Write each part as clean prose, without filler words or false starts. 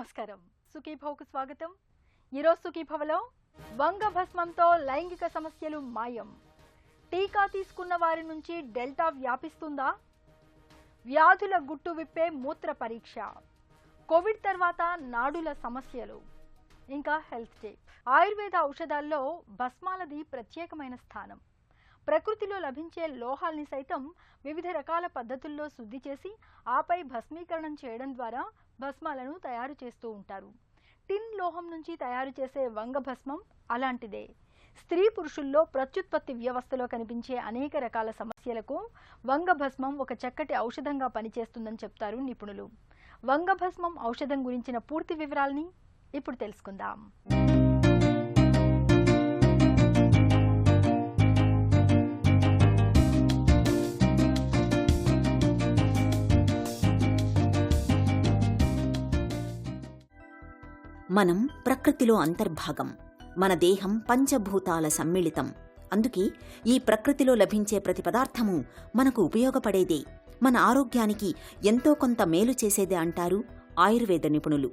నమస్కారం. సుఖీభవకు స్వాగతం. ఈరోజు సుఖీభవలో వంగ భస్మంతో లైంగిక సమస్యలు మాయం. టీకా తీసుకున్న వారి నుంచి డెల్టా వ్యాపిస్తుందా? వ్యాధుల గుట్టు విప్పే మూత్ర పరీక్ష, కోవిడ్ తర్వాత నాడుల సమస్యలు, ఇంకా హెల్త్ టిప్. ఆయుర్వేద ఔషధాల్లో భస్మాలది ప్రత్యేకమైన స్థానం. ప్రకృతిలో లభించే లోహాల్ని సైతం వివిధ రకాల పద్ధతుల్లో శుద్ధి చేసి ఆపై భస్మీకరణం చేయడం ద్వారా భస్మాలను తయారు చేస్తూ ఉంటారు. టిన్ లోహం నుంచి తయారు చేసే వంగ భస్మం అలాంటిదే. స్త్రీ పురుషుల్లో ప్రత్యుత్పత్తి వ్యవస్థలో కనిపించే అనేక రకాల సమస్యలకు వంగ భస్మం ఒక చక్కటి ఔషధంగా పనిచేస్తుందని చెప్తారు నిపుణులు. వంగ భస్మం ఔషధం గురించిన పూర్తి వివరాల్ని ఇప్పుడు తెలుసుకుందాం. మనం ప్రకృతిలో అంతర్భాగం. మన దేహం పంచభూతాల సమ్మిళితం. అందుకే ఈ ప్రకృతిలో లభించే ప్రతి పదార్థము మనకు ఉపయోగపడేదే, మన ఆరోగ్యానికి ఎంతో కొంత మేలు చేసేదే అంటారు ఆయుర్వేద నిపుణులు.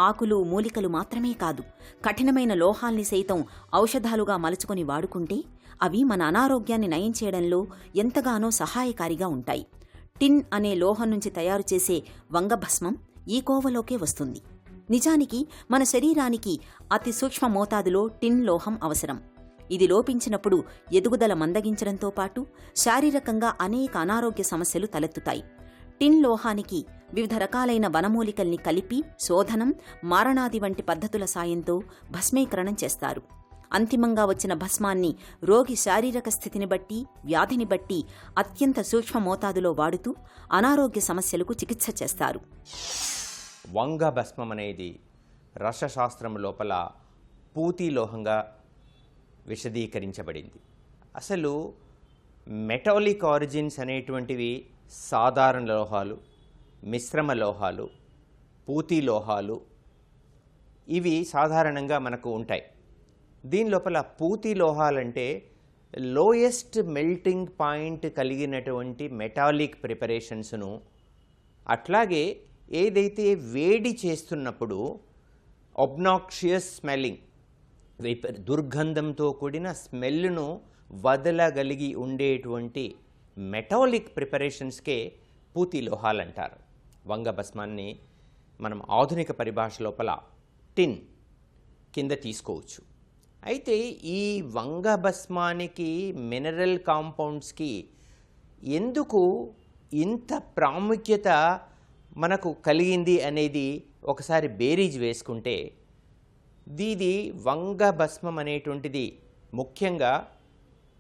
ఆకులు మూలికలు మాత్రమే కాదు, కఠినమైన లోహాల్ని సైతం ఔషధాలుగా మలుచుకొని వాడుకుంటే అవి మన అనారోగ్యాన్ని నయం చేయడంలో ఎంతగానో సహాయకారిగా ఉంటాయి. టిన్ అనే లోహం నుంచి తయారు చేసే వంగభస్మం ఈ కోవలోకే వస్తుంది. నిజానికి మన శరీరానికి అతి సూక్ష్మ మోతాదులో టిన్ లోహం అవసరం. ఇది లోపించినప్పుడు ఎదుగుదల మందగించడంతో పాటు శారీరకంగా అనేక అనారోగ్య సమస్యలు తలెత్తుతాయి. టిన్ లోహానికి వివిధ రకాలైన వనమూలికల్ని కలిపి శోధనం, మారణాది వంటి పద్ధతుల సాయంతో భస్మీకరణం చేస్తారు. అంతిమంగా వచ్చిన భస్మాన్ని రోగి శారీరక స్థితిని బట్టి, వ్యాధిని బట్టి అత్యంత సూక్ష్మ మోతాదులో వాడుతూ అనారోగ్య సమస్యలకు చికిత్స చేస్తారు. వంగ భస్మం అనేది రసశాస్త్రం లోపల పూతి లోహంగా విశదీకరించబడింది. అసలు మెటాలిక్ ఆరిజిన్స్ అనేటువంటివి సాధారణ లోహాలు, మిశ్రమ లోహాలు, పూతి లోహాలు ఇవి సాధారణంగా మనకు ఉంటాయి. దీని లోపల పూతి లోహాలంటే లోయెస్ట్ మెల్టింగ్ పాయింట్ కలిగినటువంటి మెటాలిక్ ప్రిపరేషన్స్ను, అట్లాగే ఏదైతే వేడి చేస్తున్నప్పుడు ఒబ్నాక్షియస్ స్మెల్లింగ్, దుర్గంధంతో కూడిన స్మెల్ను వదలగలిగి ఉండేటువంటి మెటాలిక్ ప్రిపరేషన్స్కే పూతి లోహాలు అంటారు. వంగ భస్మాన్ని మనం ఆధునిక పరిభాష లోపల టిన్ కింద తీసుకోవచ్చు. అయితే ఈ వంగ భస్మానికి మినరల్ కాంపౌండ్స్కి ఎందుకు ఇంత ప్రాముఖ్యత మనకు కలిగింది అనేది ఒకసారి బేరీజ్ వేసుకుంటే, దీది వంగ భస్మం అనేటువంటిది ముఖ్యంగా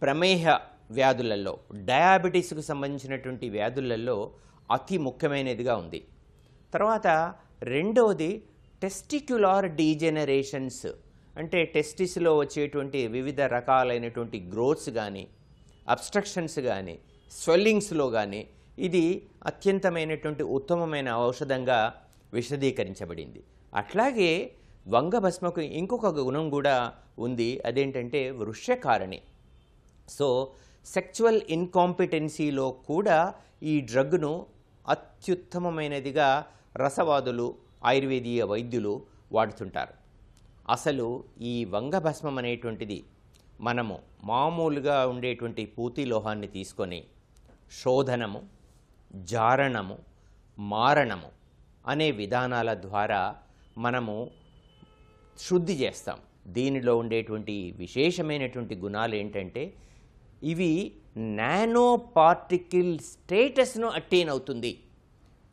ప్రమేహ వ్యాధులలో, డయాబెటీస్కు సంబంధించినటువంటి వ్యాధులలో అతి ముఖ్యమైనదిగా ఉంది. తర్వాత రెండవది టెస్టిక్యులార్ డీజెనరేషన్స్, అంటే టెస్టిస్లో వచ్చేటువంటి వివిధ రకాలైనటువంటి గ్రోత్స్ కానీ, అబ్స్ట్రక్షన్స్ కానీ, స్వెల్లింగ్స్లో కానీ ఇది అత్యంతమైనటువంటి ఉత్తమమైన ఔషధంగా విశదీకరించబడింది. అట్లాగే వంగ భస్మకు ఇంకొక గుణం కూడా ఉంది, అదేంటంటే వృష్యకారణి. సో సెక్చువల్ ఇన్కాంపిటెన్సీలో కూడా ఈ డ్రగ్ను అత్యుత్తమమైనదిగా రసవాదులు, ఆయుర్వేదీయ వైద్యులు వాడుతుంటారు. అసలు ఈ వంగ భస్మం అనేటువంటిది మనము మామూలుగా ఉండేటువంటి పూతి లోహాన్ని తీసుకొని శోధనము, జారణము, మారణము అనే విధానాల ద్వారా మనము శుద్ధి చేస్తాం. దీనిలో ఉండేటువంటి విశేషమైనటువంటి గుణాలు ఏంటంటే ఇవి నానో పార్టికల్ స్టేటస్ను అట్టైన్ అవుతుంది.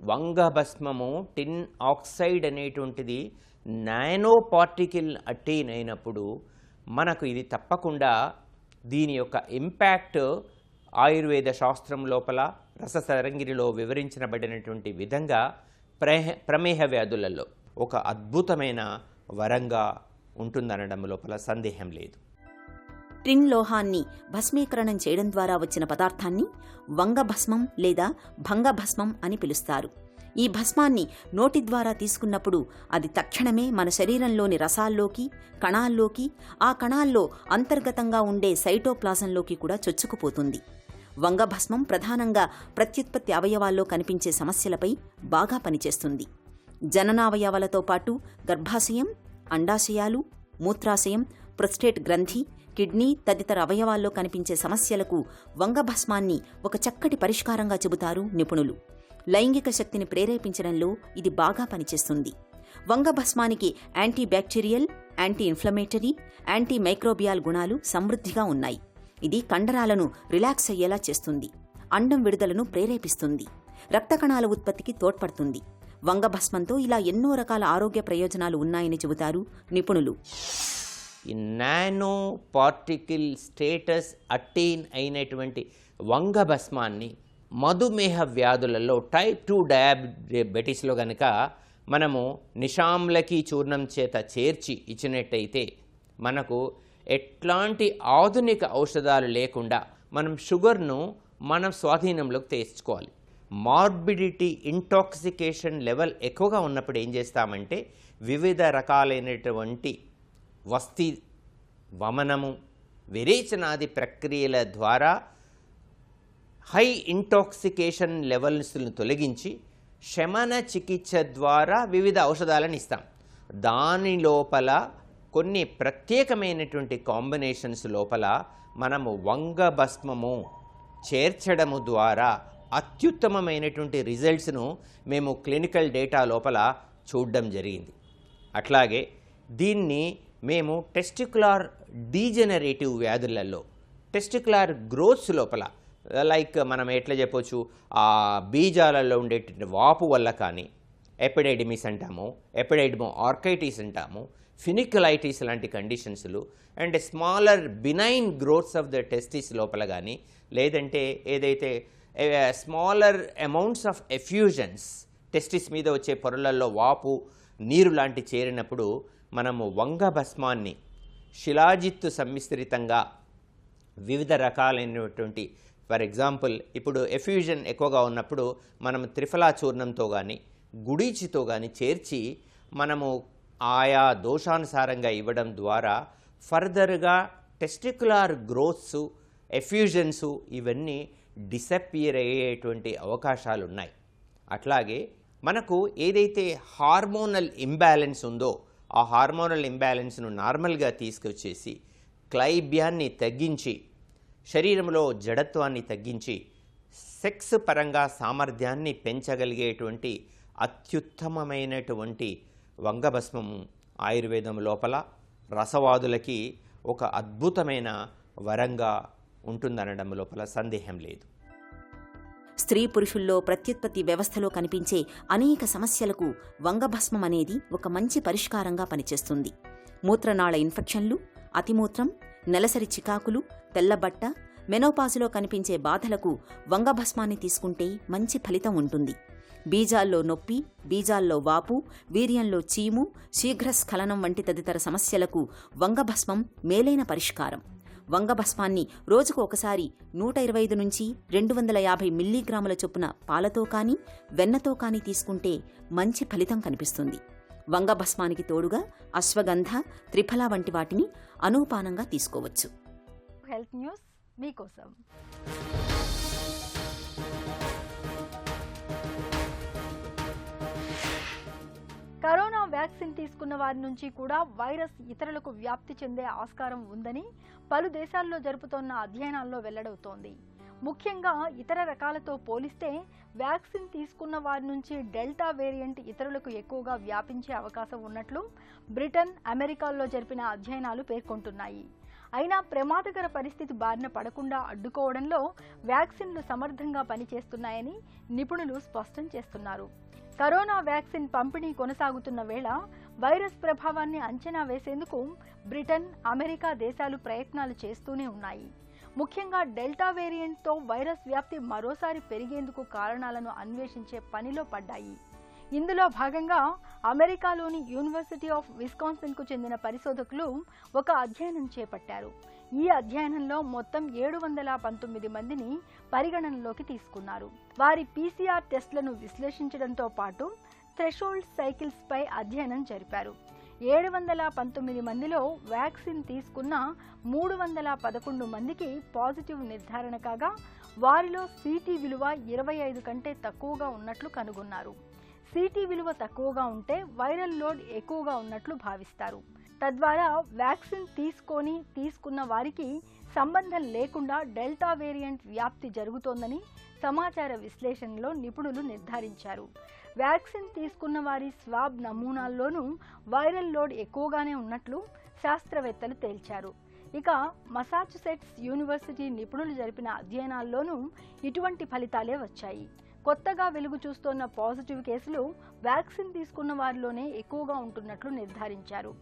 వంగ భస్మము, టిన్ ఆక్సైడ్ అనేటువంటిది నానో పార్టికల్ అట్టైన్ అయినప్పుడు మనకు ఇది తప్పకుండా దీని యొక్క ఇంపాక్ట్ ఆయుర్వేద శాస్త్రం లోపల రససరంగిరిలో వివరించబడినటువంటి విధంగా ప్రమేహ వ్యాధులలో ఒక అద్భుతమైన వరంగా ఉంటుందనడం లోపల సందేహం లేదు. టిన్ లోహాన్ని భస్మీకరణం చేయడం ద్వారా వచ్చిన పదార్థాన్ని వంగ భస్మం లేదా భంగ భస్మం అని పిలుస్తారు. ఈ భస్మాన్ని నోటి ద్వారా తీసుకున్నప్పుడు అది తక్షణమే మన శరీరంలోని రసాల్లోకి, కణాల్లోకి, ఆ కణాల్లో అంతర్గతంగా ఉండే సైటోప్లాజంలోకి కూడా చొచ్చుకుపోతుంది. వంగభస్మం ప్రధానంగా ప్రత్యుత్పత్తి అవయవాల్లో కనిపించే సమస్యలపై బాగా పనిచేస్తుంది. జననావయవాలతో పాటు గర్భాశయం, అండాశయాలు, మూత్రాశయం, ప్రొస్టేట్ గ్రంథి, కిడ్నీ తదితర అవయవాల్లో కనిపించే సమస్యలకు వంగభస్మాన్ని ఒక చక్కటి పరిష్కారంగా చెబుతారు నిపుణులు. లైంగిక శక్తిని ప్రేరేపించడంలో ఇది బాగా పనిచేస్తుంది. వంగభస్మానికి anti bacterial, anti inflammatory, anti microbial గుణాలు సమృద్ధిగా ఉన్నాయి. ఇది కండరాలను రిలాక్స్ అయ్యేలా చేస్తుంది, అండం విడుదలను ప్రేరేపిస్తుంది, రక్త కణాల ఉత్పత్తికి తోడ్పడుతుంది. వంగభస్మంతో ఇలా ఎన్నో రకాల ఆరోగ్య ప్రయోజనాలు ఉన్నాయని చెబుతారు నిపుణులు. ఈ నానో పార్టికల్ స్టేటస్ అట్టైన్ అయినటువంటి వంగభస్మాన్ని మధుమేహ వ్యాధులలో టైప్ 2 డయాబెటీస్లో గనక మనము నిషాంలకి చూర్ణం చేత చేర్చి ఇచ్చినట్టయితే మనకు ఎట్లాంటి ఆధునిక ఔషధాలు లేకుండా మనం షుగర్ను మనం స్వాధీనంలోకి తెచ్చుకోవాలి. మార్బిడిటీ, ఇంటాక్సికేషన్ లెవెల్ ఎక్కువగా ఉన్నప్పుడు ఏం చేస్తామంటే వివిధ రకాలైనటువంటి వస్తి వమనము, విరేచనాది ప్రక్రియల ద్వారా హై ఇంటాక్సికేషన్ లెవెల్స్ను తొలగించి శమన చికిత్స ద్వారా వివిధ ఔషధాలను ఇస్తాం. దాని లోపల కొన్ని ప్రత్యేకమైనటువంటి కాంబినేషన్స్ లోపల మనము వంగభస్మము చేర్చడము ద్వారా అత్యుత్తమమైనటువంటి రిజల్ట్స్ను మేము క్లినికల్ డేటా లోపల చూడడం జరిగింది. అట్లాగే దీన్ని మేము టెస్టికులార్ డీజెనరేటివ్ వ్యాధులలో, టెస్టికులార్ గ్రోత్స్ లోపల, లైక్ మనం ఎట్లా చెప్పొచ్చు, ఆ బీజాలలో ఉండేటువంటి వాపు వల్ల కానీ ఎపిడైడిమిస్ అంటాము, ఎపిడైడిమో ఆర్కైటిస్ అంటాము, ఫినికులైటిస్ లాంటి కండిషన్స్లు and smaller benign growths of the testis లోపల కానీ, లేదంటే ఏదైతే smaller amounts of effusions testis మీద వచ్చే పొరలలో వాపు, నీరు లాంటి చేరినప్పుడు మనము వంగభస్మాన్ని శిలాజిత్తు సమ్మిశ్రితంగా వివిధ రకాలైనటువంటి, ఫర్ ఎగ్జాంపుల్ ఇప్పుడు ఎఫ్యూజన్ ఎక్కువగా ఉన్నప్పుడు మనం త్రిఫలా చూర్ణంతో కానీ గుడీచితో కానీ చేర్చి మనము ఆయా దోషానుసారంగా ఇవ్వడం ద్వారా ఫర్దర్గా టెస్టికులార్ గ్రోత్స్, ఎఫ్యూజన్స్ ఇవన్నీ డిసపియర్ అయ్యేటువంటి అవకాశాలు ఉన్నాయి. అట్లాగే మనకు ఏదైతే హార్మోనల్ ఇంబ్యాలెన్స్ ఉందో ఆ హార్మోనల్ ఇంబ్యాలెన్స్ను నార్మల్గా తీసుకొచ్చేసి క్లైబ్యాన్ని తగ్గించి శరీరంలో జడత్వాన్ని తగ్గించి సెక్స్ పరంగా సామర్థ్యాన్ని పెంచగలిగేటువంటి అత్యుత్తమమైనటువంటి వంగభస్మము ఆయుర్వేదం లోపల రసవాదులకి ఒక అద్భుతమైన వరంగా ఉంటుందనడం లోపల సందేహం లేదు. స్త్రీ పురుషుల్లో ప్రత్యుత్పత్తి వ్యవస్థలో కనిపించే అనేక సమస్యలకు వంగభస్మం అనేది ఒక మంచి పరిష్కారంగా పనిచేస్తుంది. మూత్రనాళ ఇన్ఫెక్షన్లు, అతిమూత్రం, నెలసరి చికాకులు, తెల్లబట్ట, మెనోపాజులో కనిపించే బాధలకు వంగభస్మాన్ని తీసుకుంటే మంచి ఫలితం ఉంటుంది. బీజాల్లో నొప్పి, బీజాల్లో వాపు, వీర్యంలో చీము, శీఘ్రస్ఖలనం వంటి తదితర సమస్యలకు వంగభస్మం మేలైన పరిష్కారం. వంగభస్మాన్ని రోజుకు ఒకసారి 125 నుంచి 250 మిల్లీగ్రాముల చొప్పున పాలతో కానీ వెన్నతో కానీ తీసుకుంటే మంచి ఫలితం కనిపిస్తుంది. వంగభస్మానికి తోడుగా అశ్వగంధ, త్రిఫల వంటి వాటిని అనుపానంగా తీసుకోవచ్చు. హెల్త్ న్యూస్ మీకోసం. కరోనా వ్యాక్సిన్ తీసుకున్న వారి నుంచి కూడా వైరస్ ఇతరులకు వ్యాప్తి చెందే ఆస్కారం ఉందని పలు దేశాల్లో జరుపుతోన్న అధ్యయనాల్లో వెల్లడవుతోంది. ముఖ్యంగా ఇతర రకాలతో పోలిస్తే వ్యాక్సిన్ తీసుకున్న వారి నుంచి డెల్టా వేరియంట్ ఇతరులకు ఎక్కువగా వ్యాపించే అవకాశం ఉన్నట్లు బ్రిటన్, అమెరికాల్లో జరిపిన అధ్యయనాలు పేర్కొంటున్నాయి. అయినా ప్రమాదకర పరిస్థితి బారిన పడకుండా అడ్డుకోవడంలో వ్యాక్సిన్లు సమర్థంగా పనిచేస్తున్నాయని నిపుణులు స్పష్టం చేస్తున్నారు. కరోనా వ్యాక్సిన్ పంపిణీ కొనసాగుతున్న వేళ వైరస్ ప్రభావాన్ని అంచనా వేసేందుకు బ్రిటన్, అమెరికా దేశాలు ప్రయత్నాలు చేస్తూనే ఉన్నాయి. ముఖ్యంగా డెల్టా వేరియంట్తో వైరస్ వ్యాప్తి మరోసారి పెరిగేందుకు కారణాలను అన్వేషించే పనిలో పడ్డాయి. ఇందులో భాగంగా అమెరికాలోని యూనివర్సిటీ ఆఫ్ విస్కాన్సిన్కు చెందిన పరిశోధకులు ఒక అధ్యయనం చేపట్టారు. ఈ అధ్యయనంలో మొత్తం 719 మందిని పరిగణనలోకి తీసుకున్నారు. వారి PCR టెస్టులను విశ్లేషించడంతో పాటు థ్రెషోల్డ్ సైకిల్స్ పై అధ్యయనం జరిపారు. 719 మందిలో వ్యాక్సిన్ తీసుకున్న 311 మందికి పాజిటివ్ నిర్ధారణ కాగా వారిలో CT విలువ 25 కంటే తక్కువగా ఉన్నట్లు కనుగొన్నారు. CT విలువ తక్కువగా ఉంటే వైరల్ లోడ్ ఎక్కువగా ఉన్నట్లు భావిస్తారు. తద్వారా వ్యాక్సిన్ తీసుకున్న వారికి సంబంధం లేకుండా డెల్టా వేరియంట్ వ్యాప్తి జరుగుతోందని సమాచార విశ్లేషణలో నిపుణులు నిర్ధారించారు. వ్యాక్సిన్ తీసుకున్న వారి స్వాబ్ నమూనాల్లోనూ వైరల్ లోడ్ ఎక్కువగానే ఉన్నట్లు శాస్త్రవేత్తలు తేల్చారు. ఇక మసాచుసెట్స్ యూనివర్సిటీ నిపుణులు జరిపిన అధ్యయనాల్లోనూ ఇటువంటి ఫలితాలే వచ్చాయి. కొత్తగా వెలుగు చూస్తోన్న పాజిటివ్ కేసులు వ్యాక్సిన్ తీసుకున్న వారిలోనే ఎక్కువగా ఉంటున్నట్లు నిర్ధారించారు.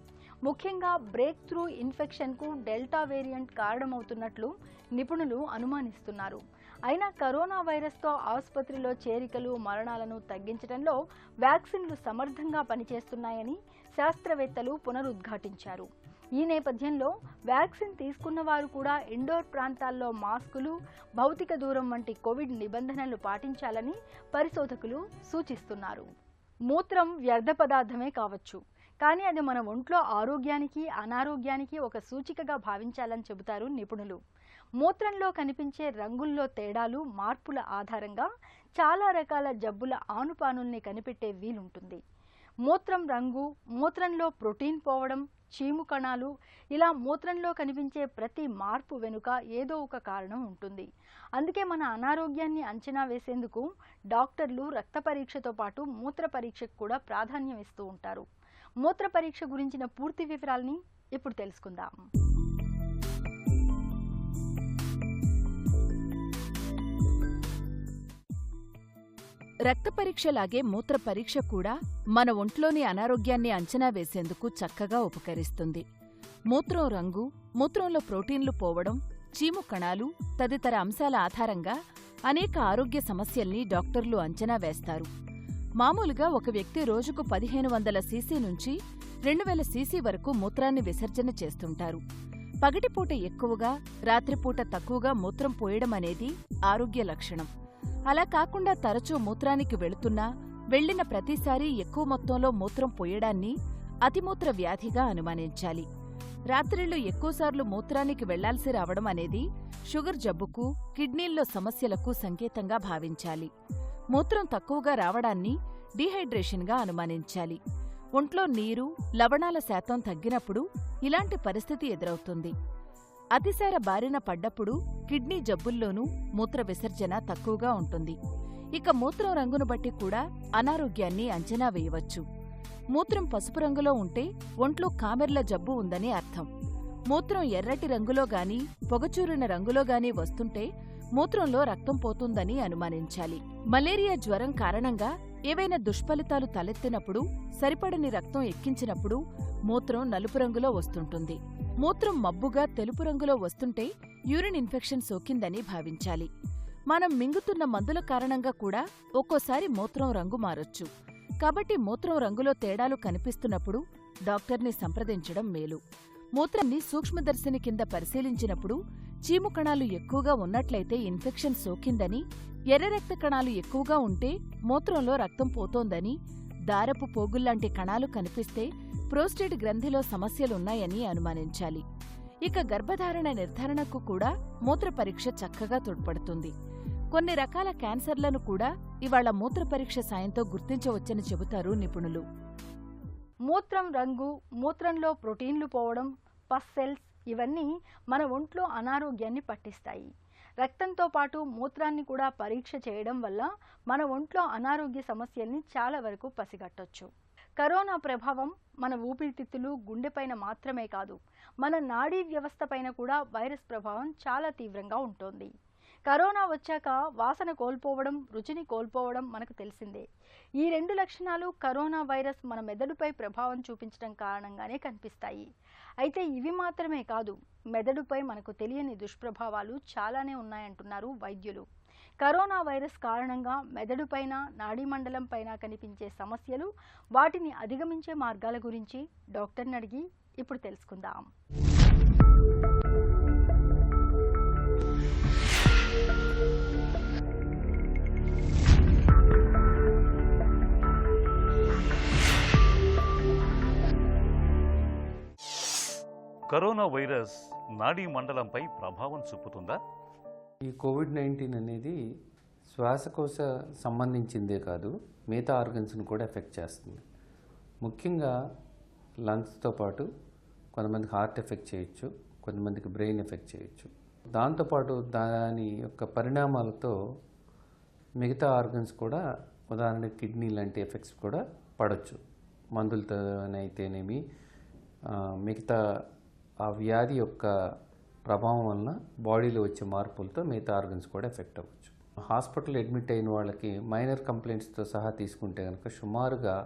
ముఖ్యంగా బ్రేక్ త్రూ ఇన్ఫెక్షన్కు డెల్టా వేరియంట్ కారణమవుతున్నట్లు నిపుణులు అనుమానిస్తున్నారు. అయినా కరోనా వైరస్తో ఆసుపత్రిలో చేరికలు, మరణాలను తగ్గించడంలో వ్యాక్సిన్లు సమర్థంగా పనిచేస్తున్నాయని శాస్త్రవేత్తలు పునరుద్ఘాటించారు. ఈ నేపథ్యంలో వ్యాక్సిన్ తీసుకున్న వారు కూడా ఇండోర్ ప్రాంతాల్లో మాస్కులు, భౌతిక దూరం వంటి కోవిడ్ నిబంధనలు పాటించాలని పరిశోధకులు సూచిస్తున్నారు. మూత్రం వ్యర్థ పదార్థమే కావచ్చు, కానీ అది మన ఒంట్లో ఆరోగ్యానికి, అనారోగ్యానికి ఒక సూచికగా భావించాలని చెబుతారు నిపుణులు. మూత్రంలో కనిపించే రంగుల్లో తేడాలు, మార్పుల ఆధారంగా చాలా రకాల జబ్బుల ఆనుపానుల్ని కనిపెట్టే వీలుంటుంది. మూత్రం రంగు, మూత్రంలో ప్రోటీన్ పోవడం, చీము కణాలు, ఇలా మూత్రంలో కనిపించే ప్రతి మార్పు వెనుక ఏదో ఒక కారణం ఉంటుంది. అందుకే మన అనారోగ్యాన్ని అంచనా వేసేందుకు డాక్టర్లు రక్త పరీక్షతో పాటు మూత్ర పరీక్షకు కూడా ప్రాధాన్యం ఇస్తూ ఉంటారు. మూత్ర పరీక్ష గురించిన పూర్తి వివరాల్ని ఇప్పుడు తెలుసుకుందాం. రక్త పరీక్షలాగే మూత్ర పరీక్ష కూడా మన ఒంట్లోని అనారోగ్యాన్ని అంచనా వేసేందుకు చక్కగా ఉపకరిస్తుంది. మూత్రం రంగు, మూత్రంలో ప్రోటీన్లు పోవడం, చీము కణాలు తదితర అంశాల ఆధారంగా అనేక ఆరోగ్య సమస్యల్ని డాక్టర్లు అంచనా వేస్తారు. మామూలుగా ఒక వ్యక్తి రోజుకు 1500 సీసీ నుంచి 2000 సీసీ వరకు మూత్రాన్ని విసర్జన చేస్తుంటారు. పగటిపూట ఎక్కువగా, రాత్రిపూట తక్కువగా మూత్రం పోయడం అనేది ఆరోగ్య లక్షణం. అలా కాకుండా తరచూ మూత్రానికి వెళుతున్నా, వెళ్లిన ప్రతిసారీ ఎక్కువ మొత్తంలో మూత్రం పోయడాన్ని అతిమూత్ర వ్యాధిగా అనుమానించాలి. రాత్రిళ్లు ఎక్కువసార్లు మూత్రానికి వెళ్లాల్సి రావడం అనేది షుగర్ జబ్బుకు, కిడ్నీల్లో సమస్యలకు సంకేతంగా భావించాలి. మూత్రం తక్కువగా రావడాన్ని డీహైడ్రేషన్గా అనుమానించాలి. ఒంట్లో నీరు, లవణాల శాతం తగ్గినప్పుడు ఇలాంటి పరిస్థితి ఎదురవుతుంది. అతిసార బారిన పడ్డప్పుడు కిడ్నీ జబ్బుల్లోనూ మూత్ర విసర్జన తక్కువగా ఉంటుంది. ఇక మూత్రం రంగును బట్టి కూడా అనారోగ్యాన్ని అంచనా వేయవచ్చు. మూత్రం పసుపు రంగులో ఉంటే ఒంట్లో కామెర్ల జబ్బు ఉందని అర్థం. మూత్రం ఎర్రటి రంగులో గాని, పొగచూరిన రంగులో గాని వస్తుంటే మూత్రంలో రక్తం పోతుందని అనుమానించాలి. మలేరియా జ్వరం కారణంగా ఏవైనా దుష్ఫలితాలు తలెత్తినప్పుడు, సరిపడని రక్తం ఎక్కించినప్పుడు మూత్రం నలుపు రంగులో వస్తుంటుంది. మూత్రం మబ్బుగా తెలుపు రంగులో వస్తుంటే యూరిన్ ఇన్ఫెక్షన్ సోకిందని భావించాలి. మనం మింగుతున్న మందుల కారణంగా కూడా ఒక్కోసారి మూత్రం రంగు మారొచ్చు. కాబట్టి మూత్రం రంగులో తేడాలు కనిపిస్తున్నప్పుడు డాక్టర్ని సంప్రదించడం మేలు. మూత్రాన్ని సూక్ష్మదర్శిని కింద పరిశీలించినప్పుడు చీము కణాలు ఎక్కువగా ఉన్నట్లయితే ఇన్ఫెక్షన్ సోకిందని, ఎర్ర రక్త కణాలు ఎక్కువగా ఉంటే మూత్రంలో రక్తం పోతోందని, దారపు పోగుల్లాంటి కణాలు కనిపిస్తే ప్రోస్టేట్ గ్రంథిలో సమస్యలున్నాయని అనుమానించాలి. ఇక గర్భధారణ నిర్ధారణకు కూడా మూత్ర పరీక్ష చక్కగా తోడ్పడుతుంది. కొన్ని రకాల క్యాన్సర్లను కూడా ఇవాళ మూత్ర పరీక్ష సాయంతో గుర్తించవచ్చని చెబుతారు నిపుణులు. మూత్రం రంగు, మూత్రంలో ప్రోటీన్లు పోవడం, పస్ సెల్స్ ఇవన్నీ మన ఒంట్లో అనారోగ్యాన్ని పట్టిస్తాయి. రక్తంతో పాటు మూత్రాన్ని కూడా పరీక్ష చేయడం వల్ల మన ఒంట్లో అనారోగ్య సమస్యల్ని చాలా వరకు పసిగట్టొచ్చు. కరోనా ప్రభావం మన ఊపిరితిత్తులు, గుండెపైన మాత్రమే కాదు, మన నాడీ వ్యవస్థ పైన కూడా వైరస్ ప్రభావం చాలా తీవ్రంగా ఉంటుంది. కరోనా వచ్చాక వాసన కోల్పోవడం, రుచిని కోల్పోవడం మనకు తెలిసిందే. ఈ రెండు లక్షణాలు కరోనా వైరస్ మన మెదడుపై ప్రభావం చూపించడం కారణంగానే కనిపిస్తాయి. అయితే ఇవి మాత్రమే కాదు, మెదడుపై మనకు తెలియని దుష్ప్రభావాలు చాలానే ఉన్నాయంటున్నారు వైద్యులు. కరోనా వైరస్ కారణంగా మెదడుపైన, నాడీమండలం పైన కనిపించే సమస్యలు, వాటిని అధిగమించే మార్గాల గురించి డాక్టర్ని అడిగి ఇప్పుడు తెలుసుకుందాం. కరోనా వైరస్ నాడీ మండలంపై ప్రభావం చూపుతుందా? ఈ కోవిడ్-19 అనేది శ్వాసకోశ సంబంధించిందే కాదు, మిగతా ఆర్గన్స్ని కూడా ఎఫెక్ట్ చేస్తుంది. ముఖ్యంగా లంగ్స్తో పాటు కొంతమందికి హార్ట్ ఎఫెక్ట్ చేయొచ్చు, కొంతమందికి బ్రెయిన్ ఎఫెక్ట్ చేయొచ్చు. దాంతోపాటు దాని యొక్క పరిణామాలతో మిగతా ఆర్గన్స్ కూడా, ఉదాహరణకి కిడ్నీ లాంటి ఎఫెక్ట్స్ కూడా పడవచ్చు. మందులతోనైతేనేమి మిగతా ఆ వ్యాధి యొక్క ప్రభావం వలన బాడీలో వచ్చే మార్పులతో మిగతా ఆర్గన్స్ కూడా ఎఫెక్ట్ అవ్వచ్చు. హాస్పిటల్ అడ్మిట్ అయిన వాళ్ళకి మైనర్ కంప్లైంట్స్తో సహా తీసుకుంటే కనుక సుమారుగా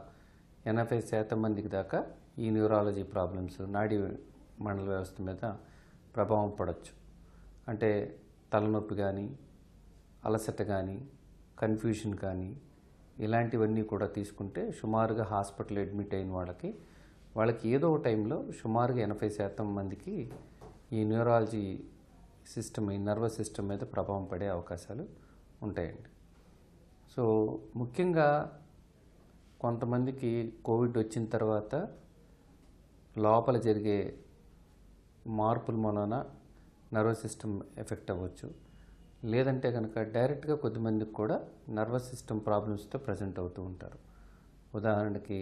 80% మందికి దాకా ఈ న్యూరాలజీ ప్రాబ్లమ్స్, నాడీ మండల వ్యవస్థ మీద ప్రభావం పడవచ్చు. అంటే తలనొప్పి కానీ, అలసట కానీ, కన్ఫ్యూషన్ కానీ, ఇలాంటివన్నీ కూడా తీసుకుంటే సుమారుగా హాస్పిటల్ అడ్మిట్ అయిన వాళ్ళకి ఏదో ఒక టైంలో సుమారుగా 80% మందికి ఈ న్యూరాలజీ సిస్టమ్, ఈ నర్వస్ సిస్టమ్ మీద ప్రభావం పడే అవకాశాలు ఉంటాయండి. సో ముఖ్యంగా కొంతమందికి కోవిడ్ వచ్చిన తర్వాత లోపల జరిగే మార్పుల మూలన నర్వస్ సిస్టమ్ ఎఫెక్ట్ అవ్వచ్చు. లేదంటే కనుక డైరెక్ట్గా కొద్దిమందికి కూడా నర్వస్ సిస్టమ్ ప్రాబ్లమ్స్తో ప్రజెంట్ అవుతూ ఉంటారు. ఉదాహరణకి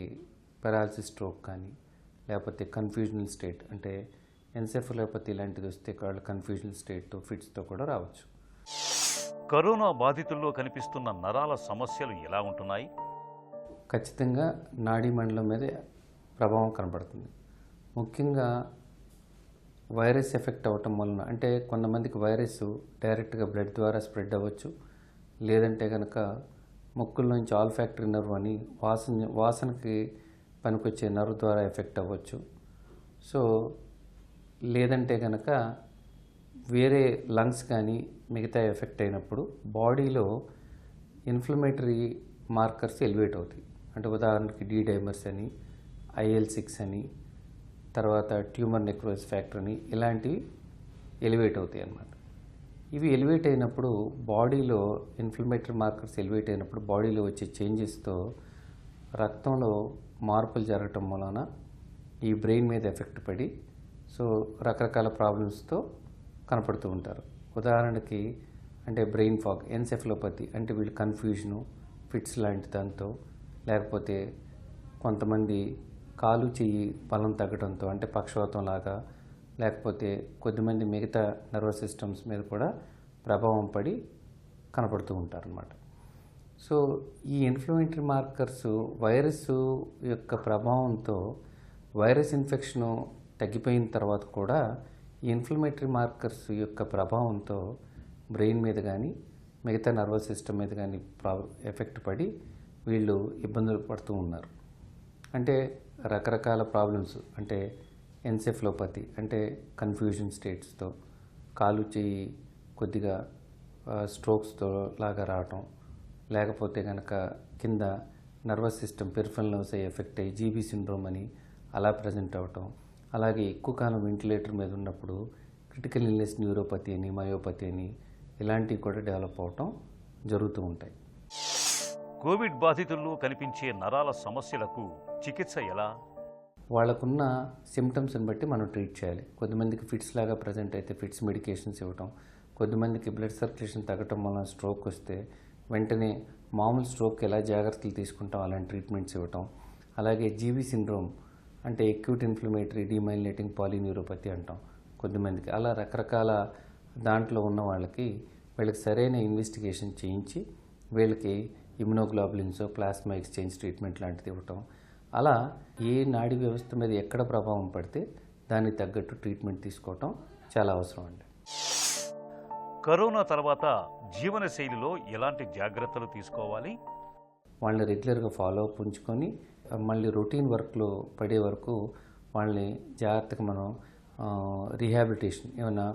పెరాలసిస్ స్ట్రోక్ కానీ, లేకపోతే కన్ఫ్యూజనల్ స్టేట్, అంటే ఎన్సెఫలోపతి లాంటిది వస్తే వాళ్ళు కన్ఫ్యూజనల్ స్టేట్తో, ఫిట్స్తో కూడా రావచ్చు. కరోనా బాధితుల్లో కనిపిస్తున్న నరాల సమస్యలు ఎలా ఉంటున్నాయి? ఖచ్చితంగా నాడీ మండలం మీద ప్రభావం కనబడుతుంది. ముఖ్యంగా వైరస్ ఎఫెక్ట్ అవ్వటం వలన, అంటే కొంతమందికి వైరస్ డైరెక్ట్గా బ్లడ్ ద్వారా స్ప్రెడ్ అవ్వచ్చు. లేదంటే కనుక ముక్కుల్లోంచి ఆల్ఫాక్టరీ నర్వ్ అని వాసనకి పనికొచ్చే నర్వ్ ద్వారా ఎఫెక్ట్ అవ్వచ్చు. సో లేదంటే కనుక వేరే లంగ్స్ కానీ మిగతా ఎఫెక్ట్ అయినప్పుడు బాడీలో ఇన్ఫ్లమేటరీ మార్కర్స్ ఎలివేట్ అవుతాయి. అంటే ఉదాహరణకి డి డైమర్స్ అని, IL-6 అని, తర్వాత ట్యూమర్ నెక్రోసిస్ ఫ్యాక్టర్ అని, ఇలాంటివి ఎలివేట్ అవుతాయి అన్నమాట. ఇవి ఎలివేట్ అయినప్పుడు బాడీలో ఇన్ఫ్లమేటరీ మార్కర్స్ ఎలివేట్ అయినప్పుడు బాడీలో వచ్చే చేంజెస్తో రక్తంలో మార్పులు జరగటం వలన ఈ బ్రెయిన్ మీద ఎఫెక్ట్ పడి, సో రకరకాల ప్రాబ్లమ్స్తో కనపడుతూ ఉంటారు. ఉదాహరణకి అంటే బ్రెయిన్ ఫాగ్, ఎన్సెఫలోపతి అంటే వీళ్ళు కన్ఫ్యూజను, ఫిట్స్ లాంటి దాంతో, లేకపోతే కొంతమంది కాలు చెయ్యి బలం తగ్గడంతో, అంటే పక్షవాతం లాగా, లేకపోతే కొద్దిమంది మిగతా నర్వస్ సిస్టమ్స్ మీద కూడా ప్రభావం పడి కనపడుతూ ఉంటారన్నమాట. సో ఈ ఇన్ఫ్లమేటరీ మార్కర్స్ వైరస్ యొక్క ప్రభావంతో, వైరస్ ఇన్ఫెక్షను తగ్గిపోయిన తర్వాత కూడా ఈ ఇన్ఫ్లమేటరీ మార్కర్స్ యొక్క ప్రభావంతో బ్రెయిన్ మీద కానీ మిగతా నర్వస్ సిస్టమ్ మీద కానీ ఎఫెక్ట్ పడి వీళ్ళు ఇబ్బందులు పడుతూ ఉన్నారు. అంటే రకరకాల ప్రాబ్లమ్స్, అంటే ఎన్సెఫలోపతి అంటే కన్ఫ్యూజన్ స్టేట్స్తో, కాలు చెయ్యి కొద్దిగా స్ట్రోక్స్తో లాగా రావటం, లేకపోతే కనుక కింద nervous system peripheral nerves effect అయ్యి జీబీ సిండ్రోమ్ అని అలా ప్రజెంట్ అవ్వటం. అలాగే ఎక్కువ కాలం వెంటిలేటర్ మీద ఉన్నప్పుడు క్రిటికల్ ఇల్నెస్ న్యూరోపతి అని, మయోపతి అని, ఇలాంటివి కూడా డెవలప్ అవటం జరుగుతూ ఉంటాయి. కోవిడ్ బాధితుల్లో కనిపించే నరాల సమస్యలకు చికిత్స ఎలా? వాళ్ళకున్న సిమ్టమ్స్ని బట్టి మనం ట్రీట్ చేయాలి. కొద్దిమందికి ఫిట్స్ లాగా ప్రజెంట్ అయితే ఫిట్స్ మెడికేషన్స్ ఇవ్వటం, కొద్దిమందికి బ్లడ్ సర్క్యులేషన్ తగ్గటం వలన స్ట్రోక్ వస్తే వెంటనే మామూలు స్ట్రోక్కి ఎలా జాగ్రత్తలు తీసుకుంటాం అలాంటి ట్రీట్మెంట్స్ ఇవ్వటం. అలాగే జీబీ సిండ్రోమ్ అంటే అక్యూట్ ఇన్ఫ్లమేటరీ డీమైలినేటింగ్ పాలీన్యూరోపతి అంటాం కొద్దిమందికి. అలా రకరకాల దాంట్లో ఉన్న వీళ్ళకి సరైన ఇన్వెస్టిగేషన్ చేయించి వీళ్ళకి ఇమ్యునోగ్లోబులిన్స్, ప్లాస్మా ఎక్స్చేంజ్ ట్రీట్మెంట్ లాంటిది ఇవ్వటం. అలా ఏ నాడీ వ్యవస్థ మీద ఎక్కడ ప్రభావం పడితే దానికి తగ్గట్టు ట్రీట్మెంట్ తీసుకోవటం చాలా అవసరం అండి. కరోనా తర్వాత జీవనశైలిలో ఎలాంటి జాగ్రత్తలు తీసుకోవాలి? వాళ్ళని రెగ్యులర్గా ఫాలో అప్ ఉంచుకొని మళ్ళీ రొటీన్ వర్క్లో పడే వరకు వాళ్ళని జాగ్రత్తగా మనం రీహాబిలిటేషన్, ఏమైనా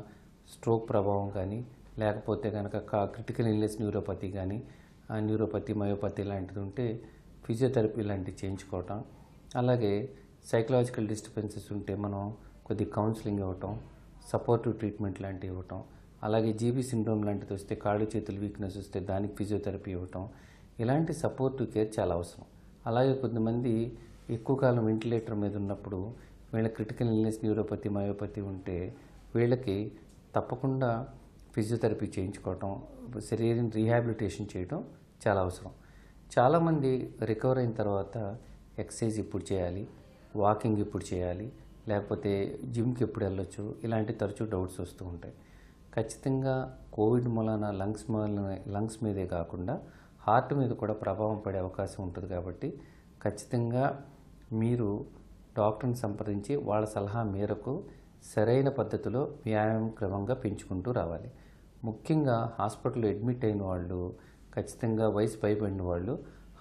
స్ట్రోక్ ప్రభావం కానీ, లేకపోతే కనుక క్రిటికల్ ఇల్నెస్ న్యూరోపతి కానీ, న్యూరోపతి, మయోపతి లాంటిది ఉంటే ఫిజియోథెరపీ లాంటివి చేయించుకోవటం. అలాగే సైకలాజికల్ డిస్టర్బెన్సెస్ ఉంటే మనం కొద్ది కౌన్సిలింగ్ ఇవ్వటం, సపోర్టివ్ ట్రీట్మెంట్ లాంటివి ఇవ్వటం. అలాగే జీబీ సిండ్రోమ్ లాంటిది వస్తే, కాళ్ళు చేతులు వీక్నెస్ వస్తే దానికి ఫిజియోథెరపీ ఇవ్వటం. ఇలాంటి సపోర్టివ్ కేర్ చాలా అవసరం. అలాగే కొంతమంది ఎక్కువ కాలం వెంటిలేటర్ మీద ఉన్నప్పుడు వీళ్ళ క్రిటికల్ ఇల్నెస్ న్యూరోపతి, మయోపతి ఉంటే వీళ్ళకి తప్పకుండా ఫిజియోథెరపీ చేయించుకోవటం, శరీరం రీహాబిలిటేషన్ చేయడం చాలా అవసరం. చాలామంది రికవర్ అయిన తర్వాత ఎక్సర్సైజ్ ఇప్పుడు చేయాలి, వాకింగ్ ఇప్పుడు చేయాలి, లేకపోతే జిమ్కి ఎప్పుడు వెళ్ళొచ్చు, ఇలాంటి తరచూ డౌట్స్ వస్తూ ఉంటాయి. ఖచ్చితంగా కోవిడ్ మూలాన లంగ్స్ మీదే కాకుండా హార్ట్ మీద కూడా ప్రభావం పడే అవకాశం ఉంటుంది. కాబట్టి ఖచ్చితంగా మీరు డాక్టర్ని సంప్రదించి వాళ్ళ సలహా మేరకు సరైన పద్ధతిలో వ్యాయామం క్రమంగా పెంచుకుంటూ రావాలి. ముఖ్యంగా హాస్పిటల్లో అడ్మిట్ అయిన వాళ్ళు, ఖచ్చితంగా వయసు పైబడిన వాళ్ళు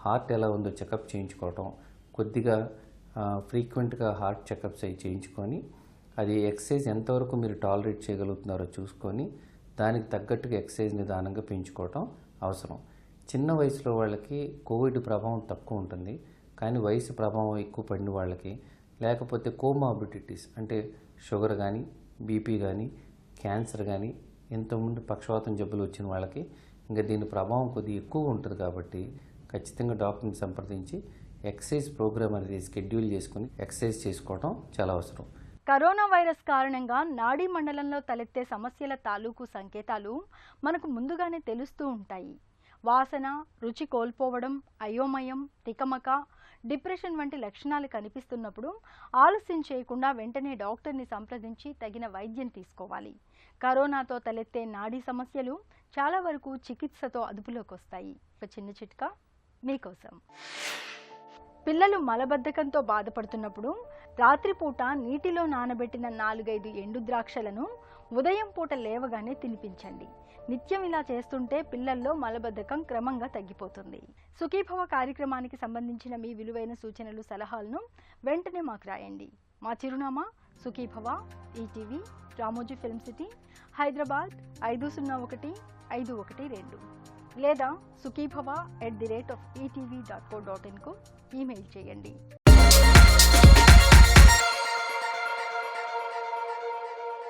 హార్ట్ ఎలా ఉందో చెకప్ చేయించుకోవటం, కొద్దిగా ఫ్రీక్వెంట్గా హార్ట్ చెకప్స్ అవి చేయించుకొని అది ఎక్సర్సైజ్ ఎంతవరకు మీరు టాలరేట్ చేయగలుగుతున్నారో చూసుకొని దానికి తగ్గట్టుగా ఎక్సర్సైజ్ నిదానంగా పెంచుకోవటం అవసరం. చిన్న వయసులో వాళ్ళకి కోవిడ్ ప్రభావం తక్కువ ఉంటుంది, కానీ వయసు ప్రభావం ఎక్కువ పడిన వాళ్ళకి, లేకపోతే కోమార్బిడిటీస్ అంటే షుగర్ కానీ, బీపీ కానీ, క్యాన్సర్ కానీ, ఎంతోమంది పక్షవాతం జబ్బులు వచ్చిన వాళ్ళకి ఇంకా దీని ప్రభావం కొద్దిగా ఎక్కువ ఉంటుంది. కాబట్టి ఖచ్చితంగా డాక్టర్ని సంప్రదించి ఎక్సర్సైజ్ ప్రోగ్రామ్ అనేది షెడ్యూల్ చేసుకుని ఎక్సర్సైజ్ చేసుకోవడం చాలా అవసరం. కరోనా వైరస్ కారణంగా నాడీ మండలంలో తలెత్తే సమస్యల తాలూకు సంకేతాలు మనకు ముందుగానే తెలుస్తూ ఉంటాయి. వాసన, రుచి కోల్పోవడం, అయోమయం, తికమక, డిప్రెషన్ వంటి లక్షణాలు కనిపిస్తున్నప్పుడు ఆలస్యం చేయకుండా వెంటనే డాక్టర్ని సంప్రదించి తగిన వైద్యం తీసుకోవాలి. కరోనాతో తలెత్తే నాడీ సమస్యలు చాలా వరకు చికిత్సతో అదుపులోకి వస్తాయి. ఒక చిన్న చిట్కా మీకోసం. పిల్లలు మలబద్ధకంతో బాధపడుతున్నప్పుడు రాత్రిపూట నీటిలో నానబెట్టిన 4-5 ఎండు ద్రాక్షలను ఉదయం పూట లేవగానే తినిపించండి. నిత్యం ఇలా చేస్తుంటే పిల్లల్లో మలబద్ధకం క్రమంగా తగ్గిపోతుంది. సుఖీభవ కార్యక్రమానికి సంబంధించిన మీ విలువైన సూచనలు, సలహాలను వెంటనే మాకు రాయండి. మా చిరునామా Sukhibhava, ETV, Ramoji film city, Hyderabad 501512 లేదా sukhibhava@etv.co.in కు ఈమెయిల్ చేయండి.